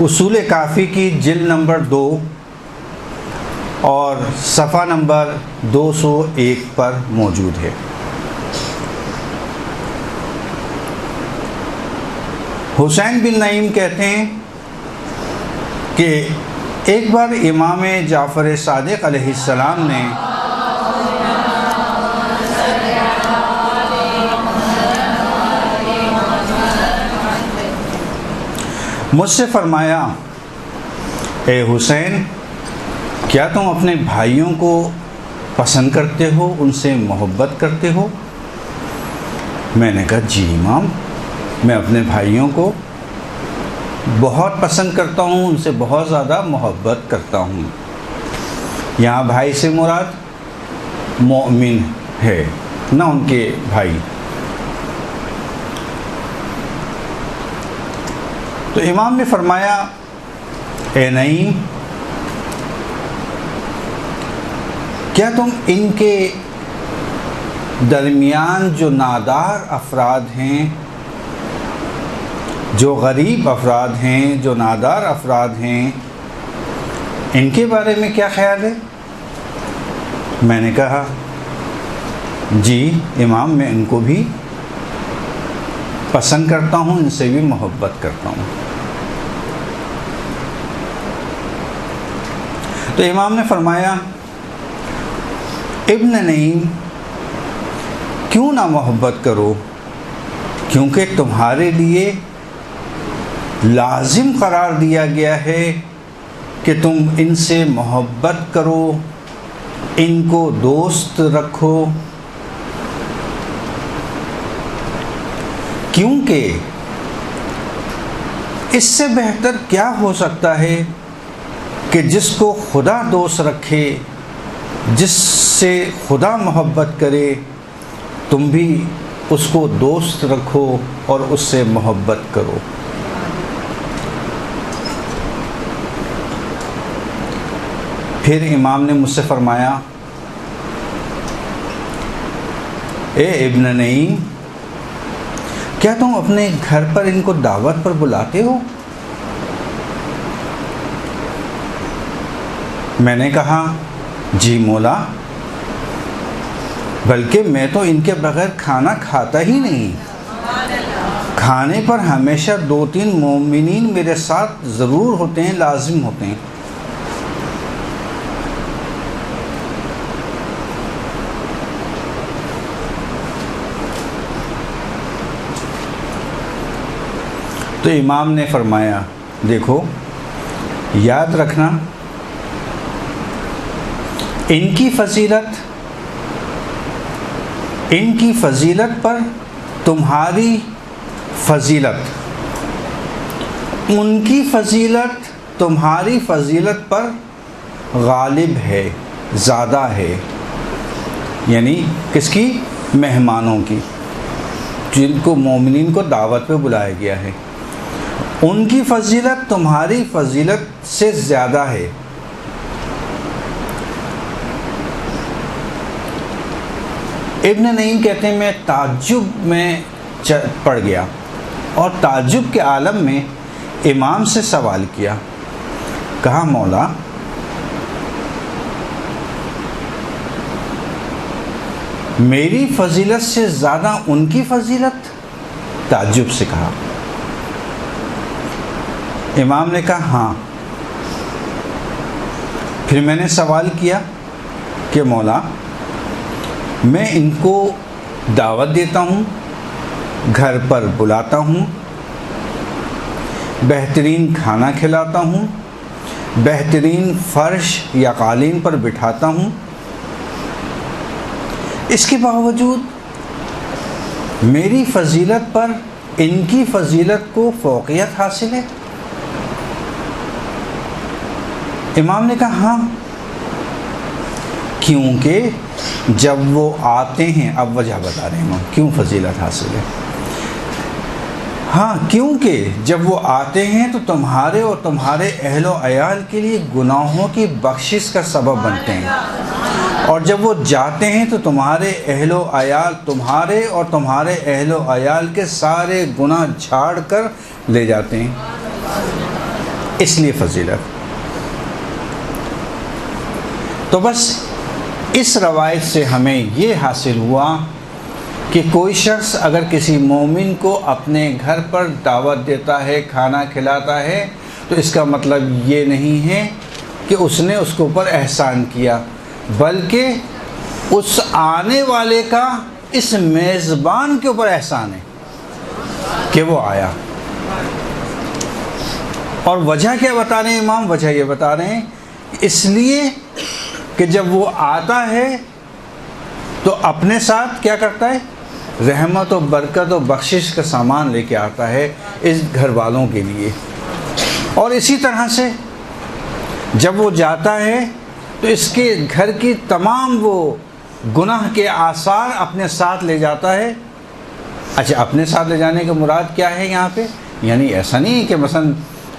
اصول کافی کی جلد نمبر 2 اور صفحہ نمبر 201 پر موجود ہے۔ حسین بن نعیم کہتے ہیں کہ ایک بار امام جعفر صادق علیہ السلام نے مجھ سے فرمایا، اے حسین، کیا تم اپنے بھائیوں کو پسند کرتے ہو، ان سے محبت کرتے ہو؟ میں نے کہا جی امام، میں اپنے بھائیوں کو بہت پسند کرتا ہوں، ان سے بہت زیادہ محبت کرتا ہوں۔ یہاں بھائی سے مراد مومن ہے، نہ ان کے بھائی۔ تو امام نے فرمایا، اے نعیم، کیا تم ان کے درمیان جو نادار افراد ہیں، جو غریب افراد ہیں، جو نادار افراد ہیں، ان کے بارے میں کیا خیال ہے؟ میں نے کہا جی امام، میں ان کو بھی پسند کرتا ہوں، ان سے بھی محبت کرتا ہوں۔ تو امام نے فرمایا، ابن نعیم، کیوں نہ محبت کرو، کیونکہ تمہارے لیے لازم قرار دیا گیا ہے کہ تم ان سے محبت کرو، ان کو دوست رکھو، کیونکہ اس سے بہتر کیا ہو سکتا ہے کہ جس کو خدا دوست رکھے، جس سے خدا محبت کرے، تم بھی اس کو دوست رکھو اور اس سے محبت کرو۔ پھر امام نے مجھ سے فرمایا، اے ابن نعیم، کیا تم اپنے گھر پر ان کو دعوت پر بلاتے ہو؟ میں نے کہا جی مولا، بلکہ میں تو ان کے بغیر کھانا کھاتا ہی نہیں۔ کھانے پر ہمیشہ 2-3 مومنین میرے ساتھ ضرور ہوتے ہیں، لازم ہوتے ہیں۔ تو امام نے فرمایا، دیکھو یاد رکھنا، ان کی فضیلت پر تمہاری فضیلت، ان کی فضیلت تمہاری فضیلت پر غالب ہے، زیادہ ہے۔ یعنی کس کی؟ مہمانوں کی، جن کو مومنین کو دعوت پہ بلایا گیا ہے، ان کی فضیلت تمہاری فضیلت سے زیادہ ہے۔ ابن نعیم کہتے ہیں، میں تعجب میں پڑ گیا اور تعجب کے عالم میں امام سے سوال کیا، کہا مولا، میری فضیلت سے زیادہ ان کی فضیلت؟ تعجب سے کہا۔ امام نے کہا ہاں۔ پھر میں نے سوال کیا کہ مولا، میں ان کو دعوت دیتا ہوں، گھر پر بلاتا ہوں، بہترین کھانا کھلاتا ہوں، بہترین فرش یا قالین پر بٹھاتا ہوں، اس کے باوجود میری فضیلت پر ان کی فضیلت کو فوقیت حاصل ہے؟ امام نے کہا ہاں، کیونکہ جب وہ آتے ہیں، اب وجہ بتا رہے ہیں کیوں فضیلت حاصل ہے۔ ہاں، کیونکہ جب وہ آتے ہیں تو تمہارے اور تمہارے اہل و عیال کے لیے گناہوں کی بخشش کا سبب بنتے ہیں، اور جب وہ جاتے ہیں تو تمہارے اہل و عیال، تمہارے اور تمہارے اہل و عیال کے سارے گناہ جھاڑ کر لے جاتے ہیں۔ اس لیے فضیلت۔ تو بس اس روایت سے ہمیں یہ حاصل ہوا کہ کوئی شخص اگر کسی مومن کو اپنے گھر پر دعوت دیتا ہے، کھانا کھلاتا ہے، تو اس کا مطلب یہ نہیں ہے کہ اس نے اس کے اوپر احسان کیا، بلکہ اس آنے والے کا اس میزبان کے اوپر احسان ہے کہ وہ آیا۔ اور وجہ کیا بتا رہے ہیں امام؟ وجہ یہ بتا رہے ہیں اس لیے کہ جب وہ آتا ہے تو اپنے ساتھ کیا کرتا ہے؟ رحمت و برکت و بخشش کا سامان لے کے آتا ہے اس گھر والوں کے لیے۔ اور اسی طرح سے جب وہ جاتا ہے تو اس کے گھر کی تمام وہ گناہ کے آثار اپنے ساتھ لے جاتا ہے۔ اچھا، اپنے ساتھ لے جانے کا مراد کیا ہے یہاں پہ؟ یعنی ایسا نہیں کہ مثلا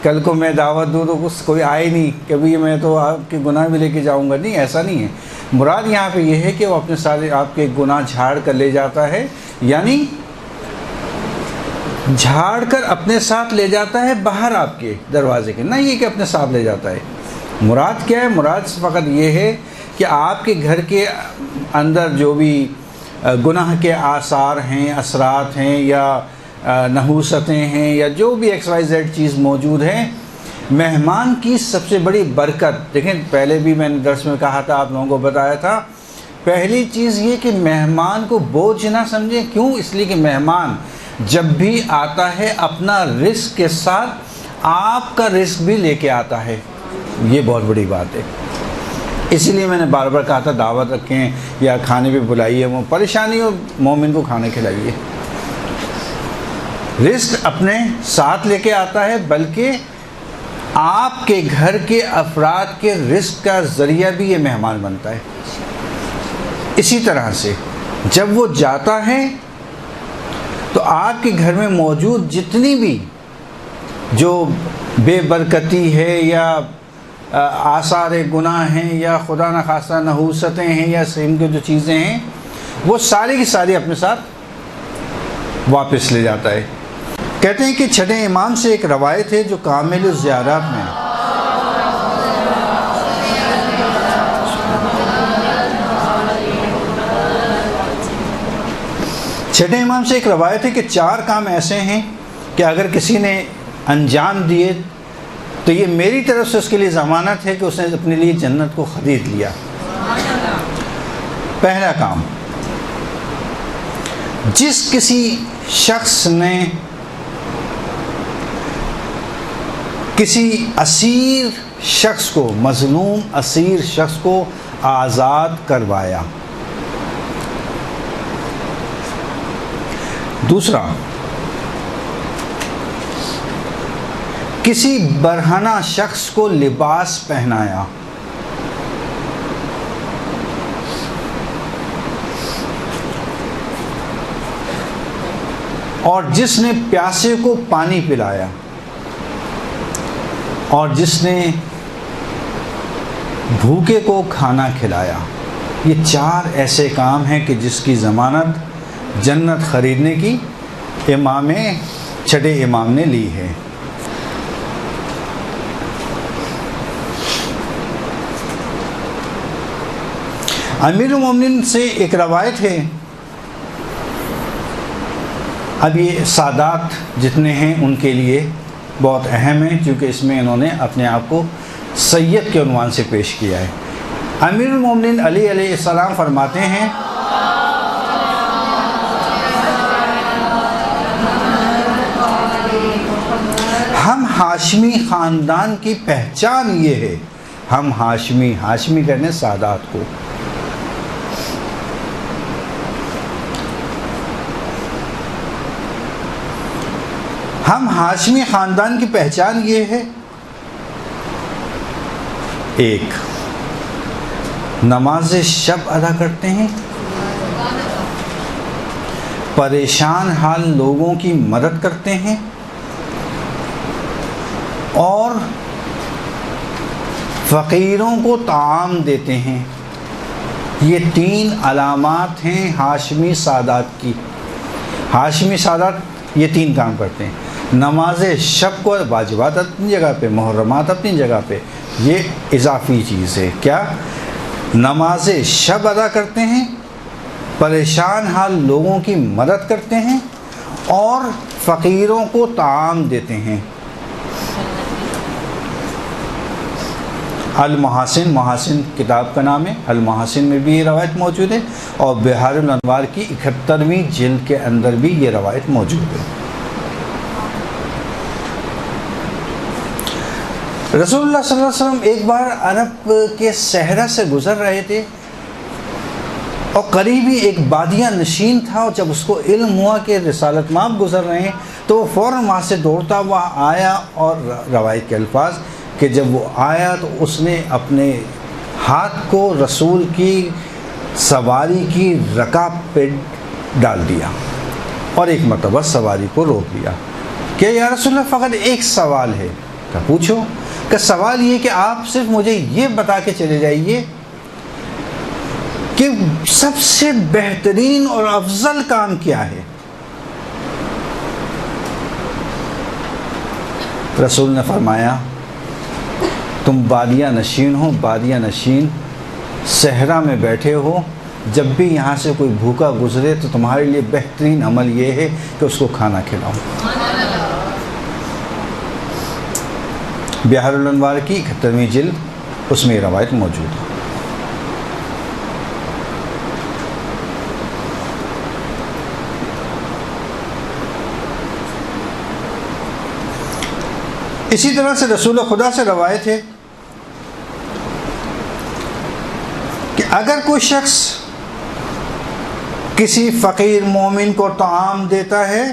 کل کو میں دعوت دوں تو کوئی آئے نہیں کہ بھی میں تو آپ کے گناہ بھی لے کے جاؤں گا، نہیں، ایسا نہیں ہے۔ مراد یہاں پہ یہ ہے کہ وہ اپنے سارے آپ کے گناہ جھاڑ کر لے جاتا ہے، یعنی جھاڑ کر اپنے ساتھ لے جاتا ہے باہر آپ کے دروازے کے، نہ یہ کہ اپنے ساتھ لے جاتا ہے۔ مراد کیا ہے؟ مراد فقط یہ ہے کہ آپ کے گھر کے اندر جو بھی گناہ کے آثار ہیں، اثرات ہیں، یا نحوستیں ہیں، یا جو بھی ایکس وائی زیڈ چیز موجود ہے، مہمان کی سب سے بڑی برکت، دیکھیں پہلے بھی میں نے درس میں کہا تھا، آپ لوگوں کو بتایا تھا، پہلی چیز یہ کہ مہمان کو بوجھ نہ سمجھیں۔ کیوں؟ اس لیے کہ مہمان جب بھی آتا ہے اپنا رزق کے ساتھ آپ کا رزق بھی لے کے آتا ہے، یہ بہت بڑی بات ہے۔ اسی لیے میں نے بار بار کہا تھا دعوت رکھیں یا کھانے پہ بلائیے، وہ پریشانی ہو مومن کو کھانے کھلائیے۔ رزق اپنے ساتھ لے کے آتا ہے، بلکہ آپ کے گھر کے افراد کے رزق کا ذریعہ بھی یہ مہمان بنتا ہے۔ اسی طرح سے جب وہ جاتا ہے تو آپ کے گھر میں موجود جتنی بھی جو بے برکتی ہے یا آثار گناہ ہیں یا خدا نخواستہ نحوستیں ہیں یا سیم کی جو چیزیں ہیں، وہ ساری کی ساری اپنے ساتھ واپس لے جاتا ہے۔ کہتے ہیں کہ چھٹے امام سے ایک روایت ہے جو کامل الزیارات میں ہے۔ چھٹے امام سے ایک روایت ہے کہ 4 کام ایسے ہیں کہ اگر کسی نے انجام دیے تو یہ میری طرف سے اس کے لیے ضمانت ہے کہ اس نے اپنے لیے جنت کو خرید لیا۔ پہلا کام، جس کسی شخص نے کسی اسیر شخص کو، مظلوم اسیر شخص کو آزاد کروایا۔ دوسرا، کسی برہنہ شخص کو لباس پہنایا۔ اور جس نے پیاسے کو پانی پلایا، اور جس نے بھوکے کو کھانا کھلایا۔ یہ 4 ایسے کام ہیں کہ جس کی ضمانت جنت خریدنے کی امام چھٹے امام نے لی ہے۔ امیر المومنین سے ایک روایت ہے، اب یہ سادات جتنے ہیں ان کے لیے بہت اہم ہے، کیونکہ اس میں انہوں نے اپنے آپ کو سید کے عنوان سے پیش کیا ہے۔ امیر المومنین علی علیہ السلام فرماتے ہیں، ہم ہاشمی خاندان کی پہچان یہ ہے، ہم ہاشمی کہنے سادات کو، ہم ہاشمی خاندان کی پہچان یہ ہے، 1 نماز شب ادا کرتے ہیں، پریشان حال لوگوں کی مدد کرتے ہیں، اور فقیروں کو طعام دیتے ہیں۔ یہ 3 علامات ہیں ہاشمی سادات کی۔ ہاشمی سادات یہ 3 کام کرتے ہیں۔ نماز شب کو واجبات اپنی جگہ پہ، محرمات اپنی جگہ پہ، یہ اضافی چیز ہے. کیا؟ نماز شب ادا کرتے ہیں، پریشان حال لوگوں کی مدد کرتے ہیں اور فقیروں کو طعام دیتے ہیں. المحاسن، محاسن کتاب کا نام ہے، المحاسن میں بھی یہ روایت موجود ہے، اور بحار الانوار کی 71ویں جلد کے اندر بھی یہ روایت موجود ہے. رسول اللہ صلی اللہ علیہ وسلم ایک بار عرب کے صحرا سے گزر رہے تھے، اور قریبی ایک بادیہ نشین تھا، اور جب اس کو علم ہوا کہ رسالت مآب گزر رہے ہیں تو وہ فوراً وہاں سے دوڑتا ہوا آیا، اور روایت کے الفاظ کہ جب وہ آیا تو اس نے اپنے ہاتھ کو رسول کی سواری کی رکاب پہ ڈال دیا اور ایک مرتبہ سواری کو روک لیا کہ یا رسول اللہ فقط ایک سوال ہے. کہ پوچھو. کہ سوال یہ کہ آپ صرف مجھے یہ بتا کے چلے جائیے کہ سب سے بہترین اور افضل کام کیا ہے. رسول نے فرمایا تم بادیہ نشین ہو، بادیہ نشین صحرا میں بیٹھے ہو، جب بھی یہاں سے کوئی بھوکا گزرے تو تمہارے لیے بہترین عمل یہ ہے کہ اس کو کھانا کھلاؤ. بحار الانوار کی 71ویں جلد اس میں یہ روایت موجود ہے. اسی طرح سے رسول خدا سے روایت ہے کہ اگر کوئی شخص کسی فقیر مومن کو طعام دیتا ہے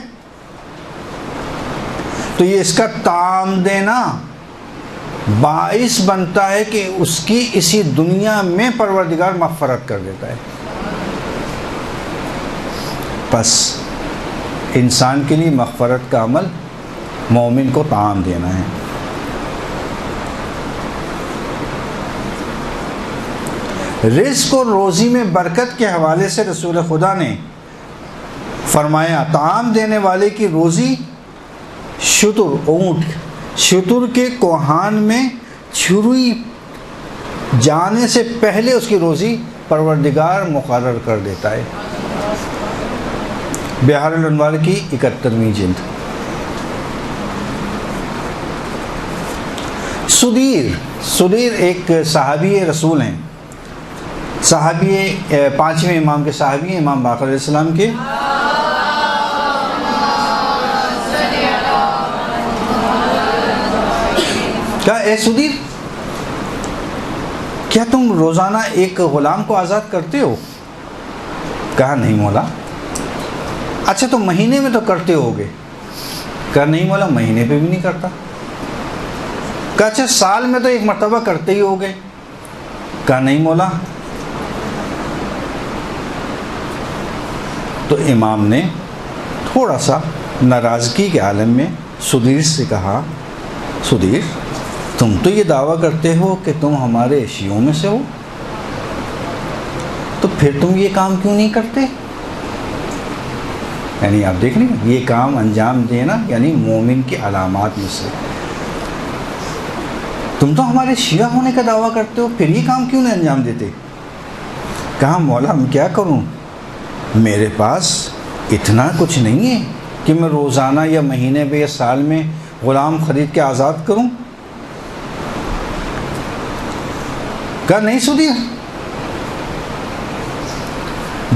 تو یہ اس کا طعام دینا باعث بنتا ہے کہ اس کی اسی دنیا میں پروردگار مغفرت کر دیتا ہے. بس انسان کے لیے مغفرت کا عمل مومن کو طعام دینا ہے. رزق اور روزی میں برکت کے حوالے سے رسول خدا نے فرمایا طعام دینے والے کی روزی شتر، اونٹ، شتر کے کوہان میں چھری جانے سے پہلے اس کی روزی پروردگار مقرر کر دیتا ہے. بحار الانوار کی 71ویں جلد. سدیر ایک صحابی رسول ہیں، صحابی 5ویں امام کے صحابی ہیں، امام باقر علیہ السلام کے. کہا اے سدیر، کیا تم روزانہ ایک غلام کو آزاد کرتے ہو؟ کہا نہیں مولا. اچھا تو مہینے میں تو کرتے ہوگے؟ کہا نہیں مولا، مہینے پہ بھی نہیں کرتا. کہا اچھا سال میں تو ایک مرتبہ کرتے ہی ہوگے؟ کہا نہیں مولا. تو امام نے تھوڑا سا ناراضگی کے عالم میں سدیر سے کہا سدیر تم تو یہ دعویٰ کرتے ہو کہ تم ہمارے شیعوں میں سے ہو، تو پھر تم یہ کام کیوں نہیں کرتے؟ یعنی آپ دیکھ لیں یہ کام انجام دینا یعنی مومن کی علامات میں سے. تم تو ہمارے شیعہ ہونے کا دعویٰ کرتے ہو، پھر یہ کام کیوں نہیں انجام دیتے؟ کہا مولا میں کیا کروں، میرے پاس اتنا کچھ نہیں ہے کہ میں روزانہ یا مہینے میں یا سال میں غلام خرید کے آزاد کروں. کہا نہیں سدیر،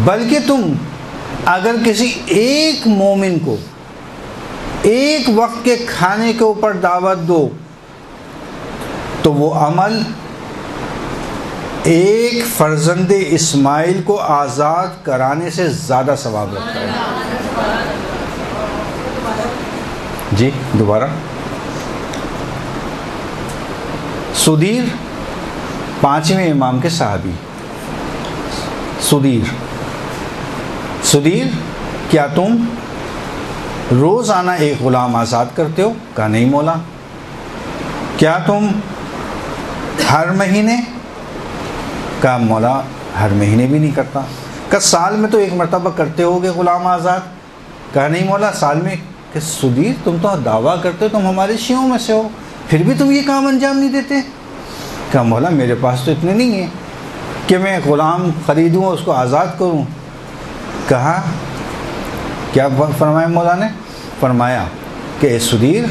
بلکہ تم اگر کسی ایک مومن کو ایک وقت کے کھانے کے اوپر دعوت دو تو وہ عمل ایک فرزند اسماعیل کو آزاد کرانے سے زیادہ ثواب رکھتا ہے. جی دوبارہ. سدیر 5ویں امام کے صحابی. سدیر کیا تم روزانہ ایک غلام آزاد کرتے ہو؟ کہا نہیں مولا. کیا تم ہر مہینے؟ کہا مولا ہر مہینے بھی نہیں کرتا. کہا سال میں تو ایک مرتبہ کرتے ہوگے غلام آزاد؟ کہا نہیں مولا سال میں کہ صدیر تم تو دعویٰ کرتے ہو تم ہمارے شیعوں میں سے ہو، پھر بھی تم یہ کام انجام نہیں دیتے؟ کہا مولا میرے پاس تو اتنے نہیں ہیں کہ میں غلام خریدوں اور اس کو آزاد کروں۔ کہا کیا فرمایا مولا نے؟ فرمایا کہ اے صدیر،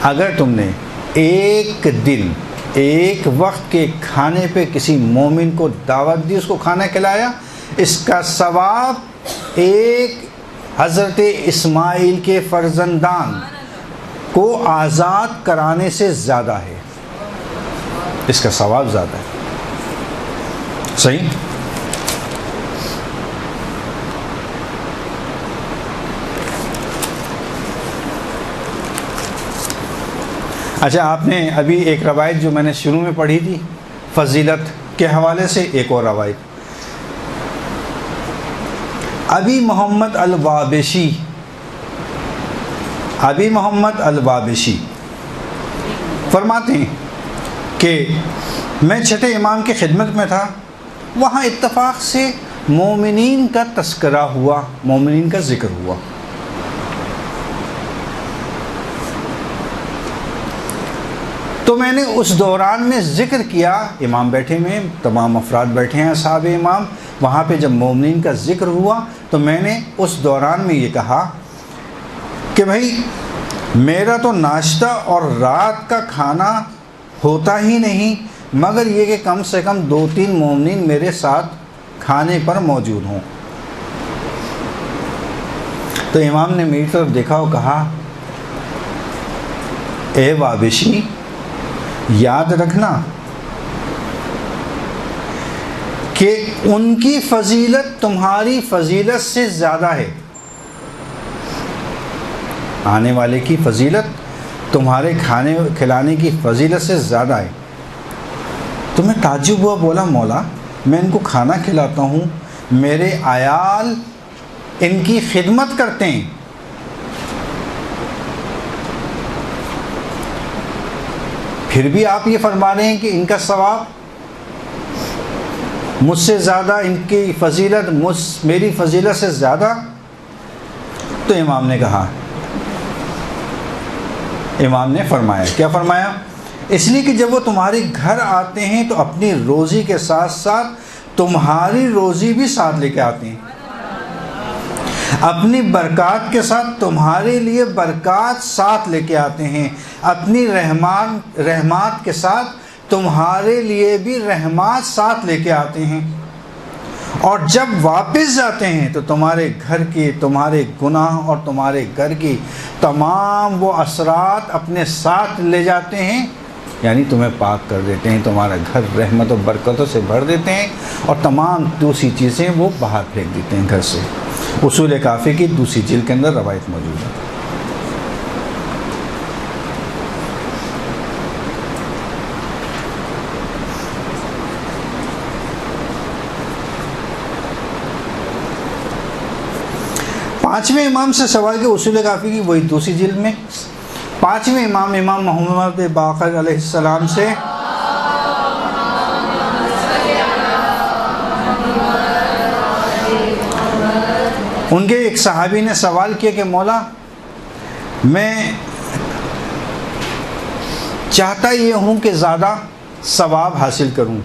اگر تم نے ایک دن ایک وقت کے کھانے پہ کسی مومن کو دعوت دی، اس کو کھانا کھلایا، اس کا ثواب ایک حضرت اسماعیل کے فرزندان کو آزاد کرانے سے زیادہ ہے، اس کا ثواب زیادہ ہے۔ صحیح؟ اچھا، آپ نے ابھی ایک روایت جو میں نے شروع میں پڑھی تھی فضیلت کے حوالے سے، ایک اور روایت ابی محمد الوابشی فرماتے ہیں کہ میں چھٹے امام کی خدمت میں تھا، وہاں اتفاق سے مومنین کا تذکرہ ہوا، مومنین کا ذکر ہوا۔ تو میں نے اس دوران میں ذکر کیا، امام بیٹھے ہوئے ہیں، تمام افراد بیٹھے ہیں اصحاب امام، وہاں پہ جب مومنین کا ذکر ہوا تو میں نے اس دوران میں یہ کہا کہ بھائی میرا تو ناشتہ اور رات کا کھانا ہوتا ہی نہیں مگر یہ کہ کم سے کم 2-3 مومنین میرے ساتھ کھانے پر موجود ہوں۔ تو امام نے میری طرف دیکھا اور کہا اے وابشی، یاد رکھنا کہ ان کی فضیلت تمہاری فضیلت سے زیادہ ہے، آنے والے کی فضیلت تمہارے کھانے کھلانے کی فضیلت سے زیادہ ہے۔ تو میں تعجب ہوا، بولا مولا میں ان کو کھانا کھلاتا ہوں، میرے عیال ان کی خدمت کرتے ہیں، پھر بھی آپ یہ فرما رہے ہیں کہ ان کا ثواب مجھ سے زیادہ، ان کی فضیلت میری فضیلت سے زیادہ؟ تو امام نے کہا، امام نے فرمایا، کیا فرمایا؟ اس لیے کہ جب وہ تمہارے گھر آتے ہیں تو اپنی روزی کے ساتھ ساتھ تمہاری روزی بھی ساتھ لے کے آتے ہیں، اپنی برکات کے ساتھ تمہارے لیے برکات ساتھ لے کے آتے ہیں، اپنی رحمات کے ساتھ تمہارے لیے بھی رحمات ساتھ لے کے آتے ہیں، اور جب واپس جاتے ہیں تو تمہارے گھر کی، تمہارے گناہ اور تمہارے گھر کی تمام وہ اثرات اپنے ساتھ لے جاتے ہیں، یعنی تمہیں پاک کر دیتے ہیں، تمہارا گھر رحمت و برکتوں سے بھر دیتے ہیں، اور تمام دوسری چیزیں وہ باہر پھینک دیتے ہیں گھر سے۔ اصول کافی کی دوسری جلد کے اندر روایت موجود ہے۔ پانچویں امام سے سوال کے اصول کافی کی وہی دوسری جلد میں، پانچویں امام محمد باقر علیہ السلام سے ان کے ایک صحابی نے سوال کیا کہ مولا میں چاہتا یہ ہوں کہ زیادہ ثواب حاصل کروں،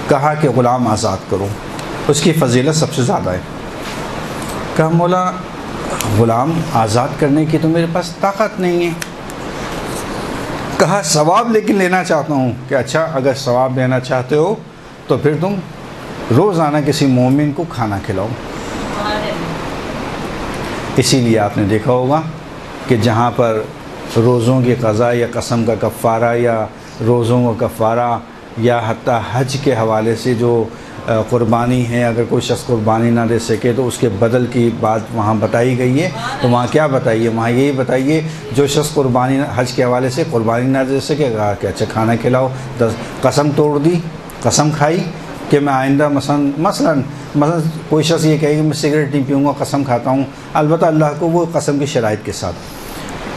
کہا کہ غلام آزاد کروں، اس کی فضیلت سب سے زیادہ ہے۔ کہا مولا غلام آزاد کرنے کی تو میرے پاس طاقت نہیں ہے۔ کہا ثواب لیکن لینا چاہتا ہوں۔ کہ اچھا اگر ثواب لینا چاہتے ہو تو پھر تم روزانہ کسی مومن کو کھانا کھلاؤ۔ اسی لیے آپ نے دیکھا ہوگا کہ جہاں پر روزوں کی قضاء یا قسم کا کفارہ یا روزوں کا کفارہ یا حتیٰ حج کے حوالے سے جو قربانی ہے، اگر کوئی شخص قربانی نہ دے سکے تو اس کے بدل کی بات وہاں بتائی گئی ہے، تو وہاں کیا بتائیے؟ وہاں یہی بتائیے جو شخص قربانی حج کے حوالے سے قربانی نہ دے سکے، کہا کہ اچھا کھانا کھلاؤ، قسم توڑ دی، قسم کھائی کہ میں آئندہ مثلا کوئی شخص یہ کہے کہ میں سگریٹ نہیں پیوں گا، قسم کھاتا ہوں، البتہ اللہ کو وہ قسم کی شرائط کے ساتھ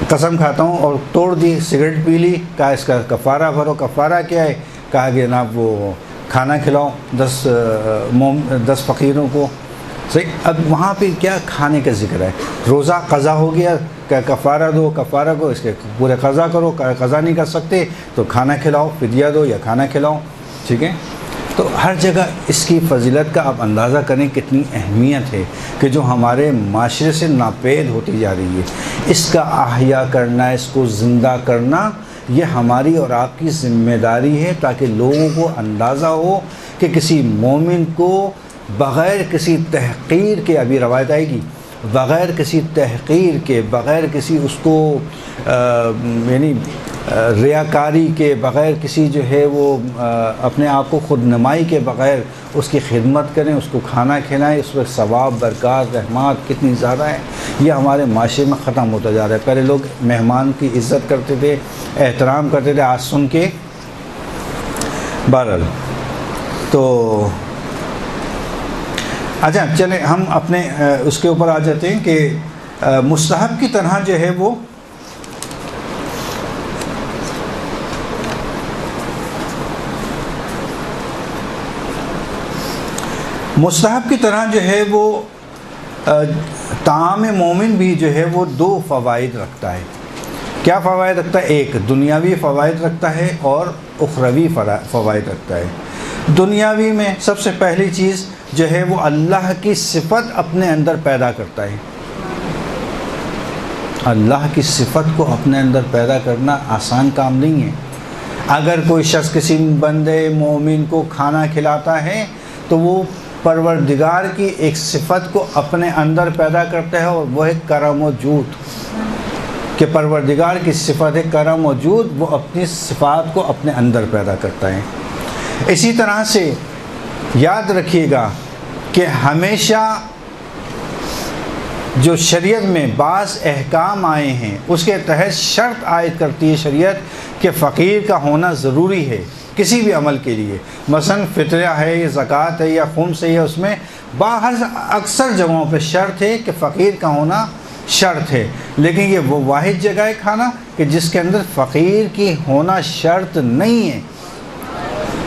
قسم کھاتا ہوں، اور توڑ دی، سگریٹ پی لی، کہا اس کا کفارہ بھرو۔ کفارہ کیا ہے؟ کہا کہ جناب وہ کھانا کھلاؤ 10 فقیروں کو، صحیح. اب وہاں پہ کیا کھانے کا ذکر ہے. روزہ قضا ہو گیا, کہ کفارہ دو, کفارہ کو اس کے پورے قضا کرو, قضا نہیں کر سکتے تو کھانا کھلاؤ, فدیہ دو یا کھانا کھلاؤ. ٹھیک ہے. تو ہر جگہ اس کی فضیلت کا آپ اندازہ کریں کتنی اہمیت ہے کہ جو ہمارے معاشرے سے ناپید ہوتی جا رہی ہے. اس کا احیا کرنا, اس کو زندہ کرنا, یہ ہماری اور آپ کی ذمہ داری ہے, تاکہ لوگوں کو اندازہ ہو کہ کسی مومن کو بغیر کسی تحقیر کے, ابھی روایت آئے گی, بغیر کسی تحقیر کے, بغیر کسی اس کو یعنی ریاکاری کے, بغیر کسی جو ہے وہ اپنے آپ کو خود نمائی کے بغیر اس کی خدمت کریں, اس کو کھانا کھلائیں. اس وقت ثواب, برکات, رحمات کتنی زیادہ ہے. یہ ہمارے معاشرے میں ختم ہوتا جا رہا ہے. پہلے لوگ مہمان کی عزت کرتے تھے, احترام کرتے تھے, آج سن کے بہرحال. تو اچھا چلیں ہم اپنے اس کے اوپر آ جاتے ہیں کہ مستحب کی طرح جو ہے وہ مستحب کی طرح جو ہے وہ طعام مومن بھی جو ہے وہ دو فوائد رکھتا ہے. کیا فوائد رکھتا ہے؟ ایک دنیاوی فوائد رکھتا ہے اور اخروی فوائد رکھتا ہے. دنیاوی میں سب سے پہلی چیز جو ہے وہ اللہ کی صفت اپنے اندر پیدا کرتا ہے. اللہ کی صفت کو اپنے اندر پیدا کرنا آسان کام نہیں ہے. اگر کوئی شخص کسی بندے مومن کو کھانا کھلاتا ہے تو وہ پروردگار کی ایک صفت کو اپنے اندر پیدا کرتا ہے, اور وہ ہے کرم و جود. کہ پروردگار کی صفت ہے کرم و جود, وہ اپنی صفات کو اپنے اندر پیدا کرتا ہے. اسی طرح سے یاد رکھیے گا کہ ہمیشہ جو شریعت میں بعض احکام آئے ہیں اس کے تحت شرط عائد کرتی ہے شریعت کہ فقیر کا ہونا ضروری ہے کسی بھی عمل کے لیے. مثلا فطرہ ہے یا زکوٰۃ ہے یا خمس ہے, اس میں باہر اکثر جگہوں پہ شرط ہے کہ فقیر کا ہونا شرط ہے. لیکن یہ وہ واحد جگہ ہے کھانا کہ جس کے اندر فقیر کی ہونا شرط نہیں ہے.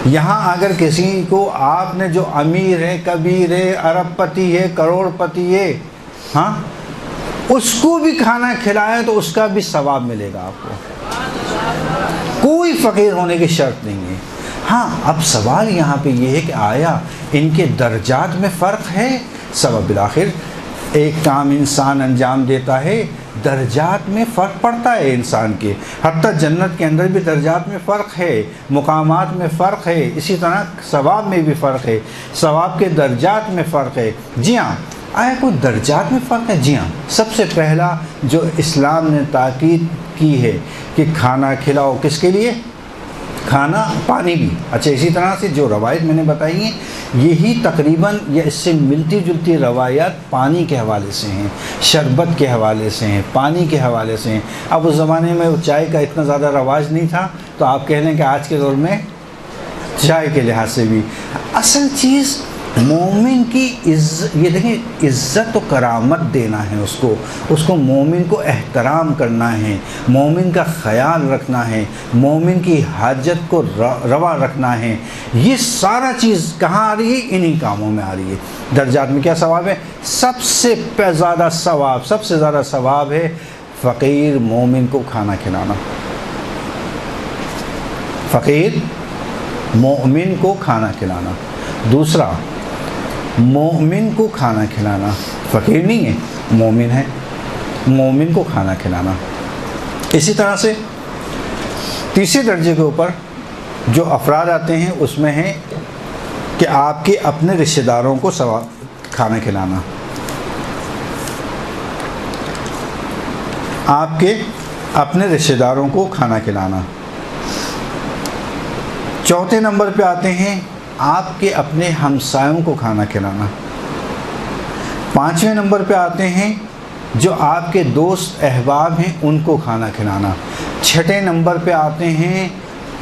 یہاں اگر کسی کو آپ نے جو امیر ہے, کبیر ہے, ارب پتی ہے, کروڑ پتی ہے, ہاں, اس کو بھی کھانا کھلایا تو اس کا بھی ثواب ملے گا آپ کو. کوئی فقیر ہونے کی شرط نہیں ہے. ہاں, اب سوال یہاں پہ یہ ہے کہ آیا ان کے درجات میں فرق ہے؟ سبب بالآخر ایک کام انسان انجام دیتا ہے, درجات میں فرق پڑتا ہے انسان کے. حتیٰ جنت کے اندر بھی درجات میں فرق ہے, مقامات میں فرق ہے. اسی طرح ثواب میں بھی فرق ہے, ثواب کے درجات میں فرق ہے. جی ہاں, آیا کوئی درجات میں فرق ہے؟ جی ہاں. سب سے پہلا جو اسلام نے تاکید کی ہے کہ کھانا کھلاؤ, کس کے لیے؟ کھانا, پانی بھی. اچھا, اسی طرح سے جو روایت میں نے بتائی ہیں یہی تقریباً یا اس سے ملتی جلتی روایات پانی کے حوالے سے ہیں, شربت کے حوالے سے ہیں, پانی کے حوالے سے ہیں. اب اس زمانے میں چائے کا اتنا زیادہ رواج نہیں تھا, تو آپ کہہ لیں کہ آج کے دور میں چائے کے لحاظ سے بھی. اصل چیز مومن کی عزت, یہ دیکھیں عزت و کرامت دینا ہے اس کو مومن کو احترام کرنا ہے, مومن کا خیال رکھنا ہے, مومن کی حاجت کو روا رکھنا ہے. یہ سارا چیز کہاں آ رہی ہے؟ انہی کاموں میں آ رہی ہے. درجات میں کیا ثواب ہے؟ سب سے زیادہ ثواب ہے فقیر مومن کو کھانا کھلانا. فقیر مومن کو کھانا کھلانا. دوسرا, مومن کو کھانا کھلانا, فقیر نہیں ہے, مومن ہے, مومن کو کھانا کھلانا. اسی طرح سے تیسرے درجے کے اوپر جو افراد آتے ہیں اس میں ہے کہ آپ کے اپنے رشتہ داروں کو کھانا کھلانا. آپ کے اپنے رشتہ داروں کو کھانا کھلانا. چوتھے نمبر پہ آتے ہیں آپ کے اپنے ہمسایوں کو کھانا کھلانا. پانچویں نمبر پہ آتے ہیں جو آپ کے دوست احباب ہیں ان کو کھانا کھلانا. چھٹے نمبر پہ آتے ہیں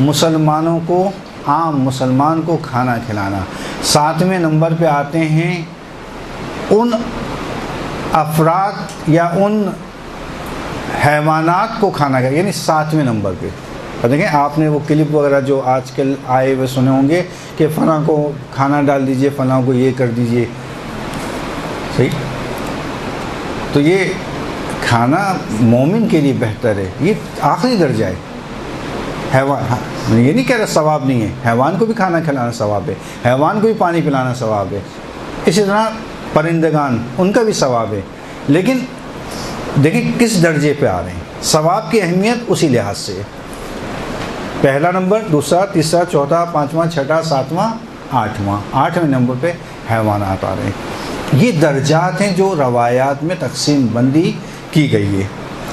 مسلمانوں کو, عام مسلمان کو کھانا کھلانا. ساتویں نمبر پہ آتے ہیں ان افراد یا ان حیوانات کو کھانا کھلانا, یعنی ساتویں نمبر پہ. دیکھیں آپ نے وہ کلپ وغیرہ جو آج کل آئے ہوئے سنے ہوں گے کہ فلاں کو کھانا ڈال دیجئے, فلاں کو یہ کر دیجئے. صحیح. تو یہ کھانا مومن کے لیے بہتر ہے، یہ آخری درجہ ہے. حیوان یہ نہیں کہہ رہا ثواب نہیں ہے، حیوان کو بھی کھانا کھلانا ثواب ہے، حیوان کو بھی پانی پلانا ثواب ہے، اسی طرح پرندگان ان کا بھی ثواب ہے. لیکن دیکھیں کس درجے پہ آ رہے ہیں. ثواب کی اہمیت اسی لحاظ سے ہے. پہلا نمبر، دوسرا، تیسرا، چوتھا، پانچواں، چھٹا، ساتواں، آٹھواں. 8ویں نمبر پہ حیوانات آ رہے ہیں. یہ درجات ہیں جو روایات میں تقسیم بندی کی گئی ہے.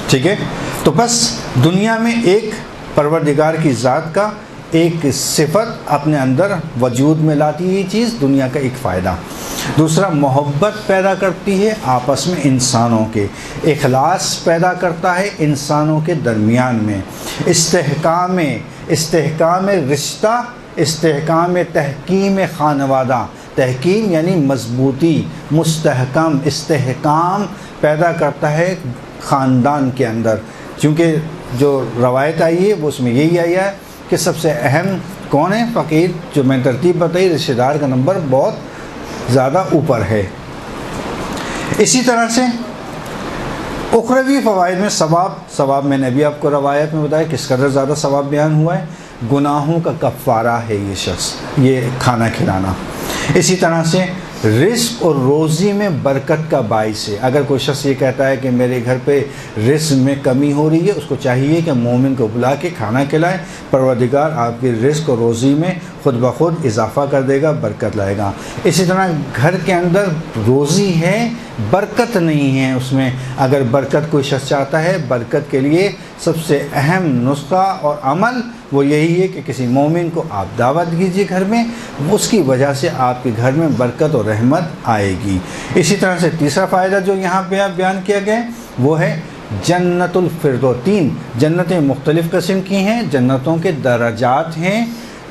ٹھیک ہے. تو بس دنیا میں ایک پروردگار کی ذات کا ایک صفت اپنے اندر وجود میں لاتی ہے یہ چیز، دنیا کا ایک فائدہ. دوسرا محبت پیدا کرتی ہے آپس میں انسانوں کے، اخلاص پیدا کرتا ہے انسانوں کے درمیان میں، استحکام رشتہ، استحکام تحکیم خانوادہ. تحکیم یعنی مضبوطی، مستحکم استحکام پیدا کرتا ہے خاندان کے اندر. چونکہ جو روایت آئی ہے وہ اس میں یہی آیا ہے کہ سب سے اہم کون ہے؟ فقیر. جو میں ترتیب بتائی رشتہ دار کا نمبر بہت زیادہ اوپر ہے. اسی طرح سے اخروی فوائد میں ثواب میں نے بھی آپ کو روایت میں بتایا کس قدر زیادہ ثواب بیان ہوا ہے. گناہوں کا کفارہ ہے یہ شخص، یہ کھانا کھلانا. اسی طرح سے رزق اور روزی میں برکت کا باعث ہے. اگر کوئی شخص یہ کہتا ہے کہ میرے گھر پہ رزق میں کمی ہو رہی ہے، اس کو چاہیے کہ مومن کو بلا کے کھانا کھلائے. پروردگار آپ کی رزق اور روزی میں خود بخود اضافہ کر دے گا، برکت لائے گا. اسی طرح گھر کے اندر روزی ہے، برکت نہیں ہے اس میں. اگر برکت کوئی شخص چاہتا ہے، برکت کے لیے سب سے اہم نسخہ اور عمل وہ یہی ہے کہ کسی مومن کو آپ دعوت دیجیے گھر میں، اس کی وجہ سے آپ کے گھر میں برکت اور رحمت آئے گی. اسی طرح سے تیسرا فائدہ جو یہاں پہ بیان کیا گیا وہ ہے جنت الفردوس. 3 جنتیں مختلف قسم کی ہیں، جنتوں کے درجات ہیں.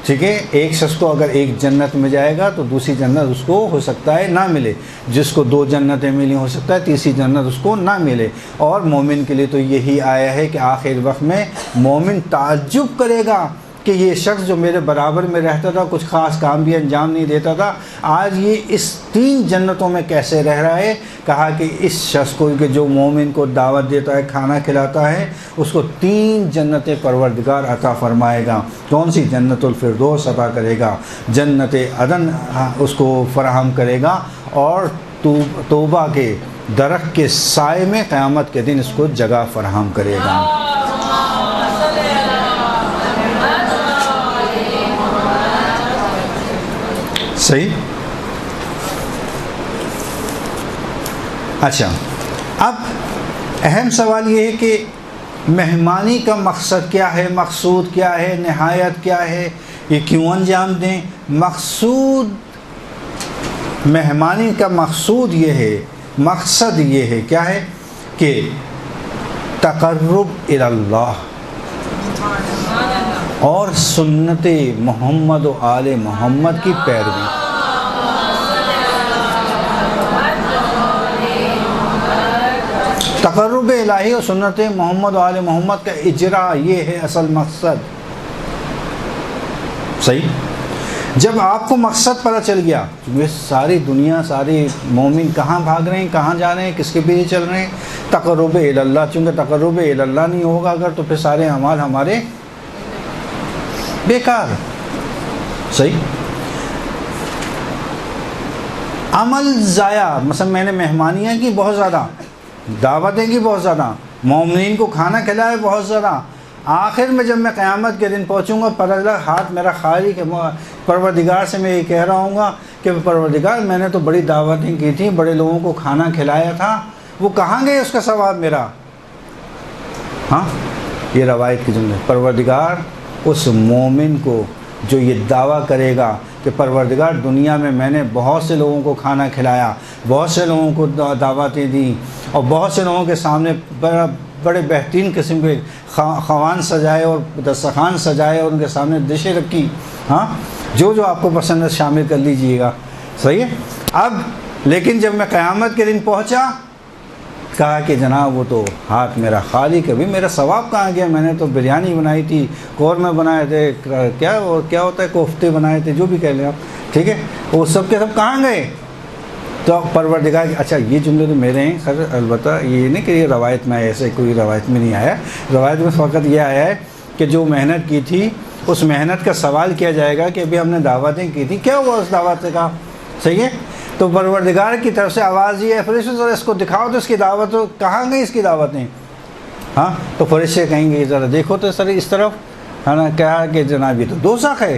ٹھیک ہے. ایک شخص کو اگر ایک جنت میں جائے گا تو دوسری جنت اس کو ہو سکتا ہے نہ ملے، جس کو 2 جنتیں ملی ہو سکتا ہے تیسری جنت اس کو نہ ملے. اور مومن کے لیے تو یہی آیا ہے کہ آخر وقت میں مومن تعجب کرے گا کہ یہ شخص جو میرے برابر میں رہتا تھا، کچھ خاص کام بھی انجام نہیں دیتا تھا، آج یہ اس 3 جنتوں میں کیسے رہ رہا ہے. کہا کہ اس شخص کو کہ جو مومن کو دعوت دیتا ہے، کھانا کھلاتا ہے، اس کو 3 جنتیں پروردگار عطا فرمائے گا. کون سی؟ جنت الفردوس عطا کرے گا، جنت عدن اس کو فراہم کرے گا، اور توبہ کے درخت کے سائے میں قیامت کے دن اس کو جگہ فراہم کرے گا. صحیح. اچھا، اب اہم سوال یہ ہے کہ مہمانی کا مقصد کیا ہے، مقصود کیا ہے، نہایت کیا ہے، یہ کیوں انجام دیں؟ مہمانی کا مقصود یہ ہے، مقصد یہ ہے، کیا ہے کہ تقرب الی اللہ اور سنت محمد و آل محمد کی پیروی. تقرب الہی اور سنت محمد و آل محمد کا اجرا، یہ ہے اصل مقصد. صحیح. جب آپ کو مقصد پتہ چل گیا، یہ ساری دنیا، ساری مومن کہاں بھاگ رہے ہیں، کہاں جا رہے ہیں، کس کے پیچھے چل رہے ہیں؟ تقرب الی اللہ. چونکہ تقرب الی اللہ نہیں ہوگا اگر، تو پھر سارے اعمال ہمارے بیکار. صحیح. عمل ضائع. مثلا میں نے مہمانیاں کی بہت زیادہ، دعوتیں کی بہت زیادہ، مومنین کو کھانا کھلایا بہت زیادہ، آخر میں جب میں قیامت کے دن پہنچوں گا پتہ ہاتھ میرا خالی کہ پروردگار سے میں یہ کہہ رہا ہوں گا کہ پروردگار میں نے تو بڑی دعوتیں کی تھیں، بڑے لوگوں کو کھانا کھلایا تھا، وہ کہاں گئے اس کا ثواب میرا؟ ہاں، یہ روایت کی جملے. پروردگار اس مومن کو جو یہ دعویٰ کرے گا کہ پروردگار دنیا میں نے بہت سے لوگوں کو کھانا کھلایا، بہت سے لوگوں کو دعوتیں دیں، اور بہت سے لوگوں کے سامنے بڑے بہترین قسم کے خوان سجائے اور دسترخوان سجائے اور ان کے سامنے ڈشیں رکھی، ہاں، جو آپ کو پسند ہے شامل کر لیجئے گا. صحیح ہے. اب لیکن جب میں قیامت کے دن پہنچا، کہا کہ جناب وہ تو ہاتھ میرا خالی، کبھی میرا ثواب کہاں گیا؟ میں نے تو بریانی بنائی تھی، قورمے بنائے تھے، کیا ہوتا ہے، کوفتے بنائے تھے، جو بھی کہہ لیں آپ. ٹھیک ہے. وہ سب کے سب کہاں گئے؟ تو پروردگار اچھا یہ جملے تو میرے ہیں خیر، البتہ یہ نہیں کہ یہ روایت میں ایسے کوئی روایت میں نہیں آیا، روایت میں فقط یہ آیا ہے کہ جو محنت کی تھی اس محنت کا سوال کیا جائے گا کہ ابھی ہم نے دعوتیں کی تھی، کیا ہوا اس دعوت کا؟ صحیح ہے، تو پروردگار کی طرف سے آواز یہ ہے فرشتوں ذرا اس کو دکھاؤ تو اس کی دعوت کہاں گئی اس کی دعوتیں؟ ہاں تو فرشتے کہیں گے ذرا دیکھو تو سر اس طرف، ہے نا، کہا کہ جناب یہ تو دوزخ ہے،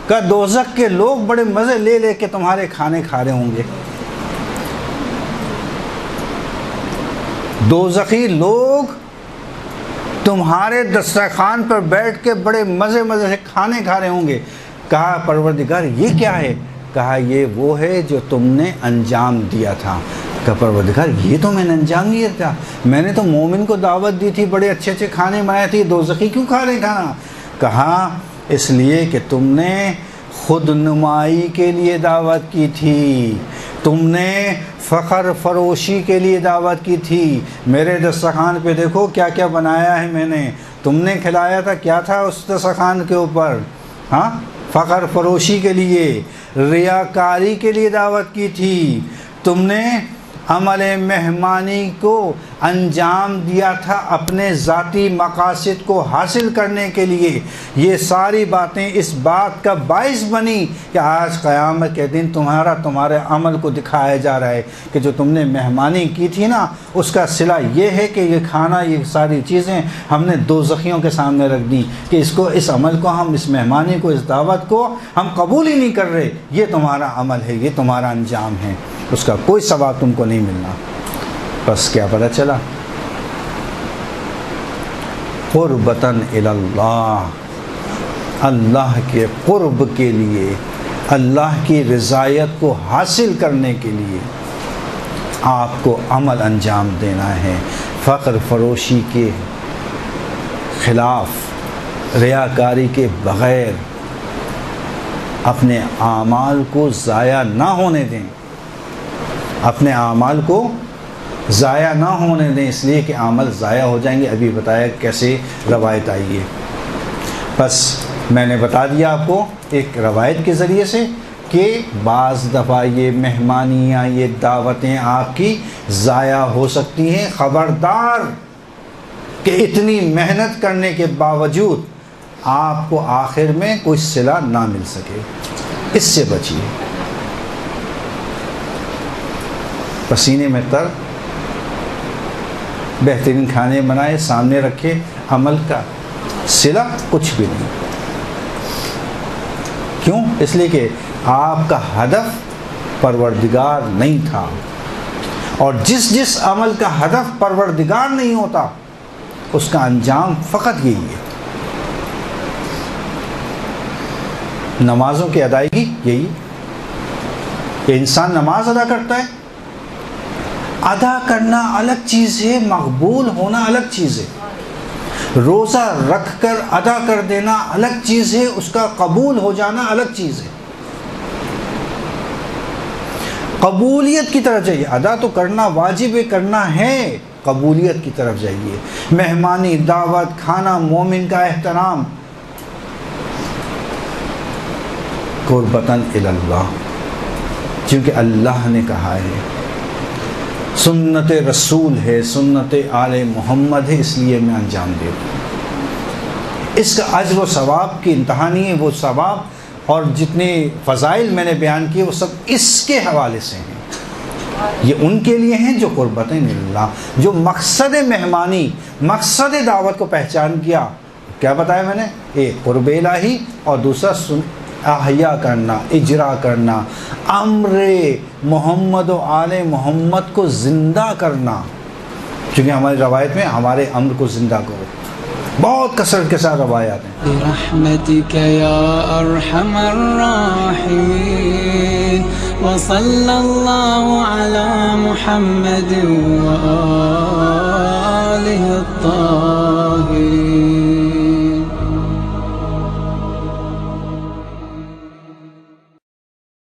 کہ دوزخ کے لوگ بڑے مزے لے لے کے تمہارے کھانے کھا رہے ہوں گے، دوزخی لوگ تمہارے دسترخوان پر بیٹھ کے بڑے مزے مزے سے کھانے کھا رہے ہوں گے۔ کہا پروردگار یہ کیا ہے؟ کہا یہ وہ ہے جو تم نے انجام دیا تھا۔ کہا پروردگار یہ تو میں نے انجام دیا تھا، میں نے تو مومن کو دعوت دی تھی، بڑے اچھے اچھے کھانے بنائے تھے، دوزخی کیوں کھا رہے کھانا؟ کہا اس لیے کہ تم نے خود نمائی کے لیے دعوت کی تھی، تم نے فخر فروشی کے لیے دعوت کی تھی، میرے دسترخوان پہ دیکھو کیا کیا بنایا ہے میں نے، تم نے کھلایا تھا، کیا تھا اس دسترخوان کے اوپر؟ ہاں، فخر فروشی کے لیے، ریاکاری کے لیے دعوت کی تھی، تم نے عمل مہمانی کو انجام دیا تھا اپنے ذاتی مقاصد کو حاصل کرنے کے لیے۔ یہ ساری باتیں اس بات کا باعث بنی کہ آج قیامت کے دن تمہارے عمل کو دکھایا جا رہا ہے کہ جو تم نے مہمانی کی تھی نا، اس کا صلہ یہ ہے کہ یہ کھانا، یہ ساری چیزیں ہم نے دوزخیوں کے سامنے رکھ دی کہ اس عمل کو ہم، اس مہمانی کو، اس دعوت کو ہم قبول ہی نہیں کر رہے، یہ تمہارا عمل ہے، یہ تمہارا انجام ہے، اس کا کوئی ثواب تم کو نہیں ملنا۔ بس کیا پتہ چلا؟ قربتاً الی اللہ، اللہ کے قرب کے لیے، اللہ کی رضایت کو حاصل کرنے کے لیے آپ کو عمل انجام دینا ہے، فخر فروشی کے خلاف، ریاکاری کے بغیر اپنے اعمال کو ضائع نہ ہونے دیں، اپنے اعمال کو ضائع نہ ہونے دیں، اس لیے کہ اعمال ضائع ہو جائیں گے۔ ابھی بتایا کیسے روایت آئی ہے، بس میں نے بتا دیا آپ کو ایک روایت کے ذریعے سے کہ بعض دفعہ یہ مہمانیاں، یہ دعوتیں آپ کی ضائع ہو سکتی ہیں، خبردار کہ اتنی محنت کرنے کے باوجود آپ کو آخر میں کوئی صلہ نہ مل سکے، اس سے بچیے۔ پسینے میں تر، بہترین کھانے بنائے، سامنے رکھے، عمل کا صلہ کچھ بھی نہیں۔ کیوں؟ اس لیے کہ آپ کا ہدف پروردگار نہیں تھا، اور جس عمل کا ہدف پروردگار نہیں ہوتا اس کا انجام فقط یہی ہے۔ نمازوں کی ادائیگی یہی کہ انسان نماز ادا کرتا ہے، ادا کرنا الگ چیز ہے، مقبول ہونا الگ چیز ہے، روزہ رکھ کر ادا کر دینا الگ چیز ہے، اس کا قبول ہو جانا الگ چیز ہے۔ قبولیت کی طرف جائیے، ادا تو کرنا واجب ہے، کرنا ہے، قبولیت کی طرف جائیے۔ مہمانی، دعوت، کھانا، مومن کا احترام، قربتاً الی اللہ، کیونکہ اللہ نے کہا ہے، سنت رسول ہے، سنت آل محمد ہے، اس لیے میں انجام دے دوں۔ اس کا اجر و ثواب کی انتہا نہیں ہے، وہ ثواب اور جتنے فضائل میں نے بیان کیے وہ سب اس کے حوالے سے ہیں، یہ ان کے لیے ہیں جو قربتاً اللہ، جو مقصد مہمانی، مقصد دعوت کو پہچان کیا۔ کیا بتایا میں نے؟ ایک قرب الہی اور دوسرا احیا کرنا، اجرا کرنا، امر محمد و آل محمد کو زندہ کرنا، کیونکہ ہماری روایت میں ہمارے امر کو زندہ کرو، بہت کثرت کے ساتھ روایات ہیں۔ برحمتک یا ارحم الراحمین وصلی اللہ علی محمد و